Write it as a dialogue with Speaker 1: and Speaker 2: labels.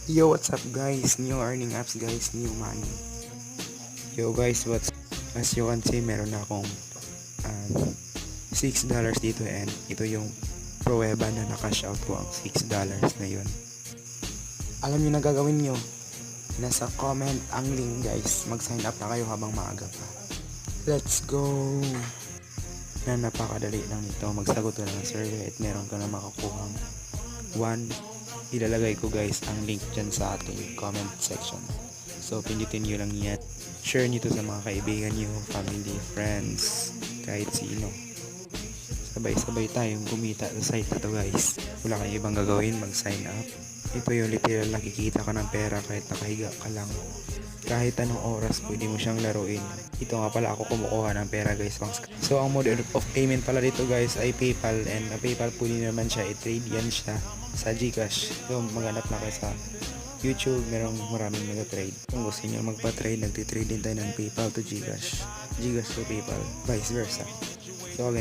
Speaker 1: Yo, what's up guys? New earning apps guys, new money. Yo guys, as you can see, meron akong $6 dito and ito yung pruweba na nakash out ko ang $6 na yun. Alam nyo na gagawin nyo, nasa comment ang link guys, mag sign up na kayo habang maaga pa. Let's go! Na napakadali lang nito, magsagot ka ng survey at meron ka na makakuhang 1. Ilalagay ko guys ang link dyan sa ating comment section. So pindutin nyo lang yan. Share nyo to sa mga kaibigan nyo, family, friends, kahit sino. Sabay-sabay tayong kumita sa site na to guys. Wala kang ibang gagawin, mag-sign up. Ito yung literal nakikita ka ng pera kahit nakahiga ka lang. Kahit anong oras pwede mo siyang laruin. Ito nga pala ako kumukuha ng pera guys. So ang mode of payment pala dito guys ay PayPal, and PayPal pwede naman siya i-trade yan siya sa GCash. So maghanap na kayo sa YouTube, merong maraming nag-trade. Kung gusto niyo magpa-trade, nagtitrade din tayo ng PayPal to GCash, GCash to PayPal, vice versa. So again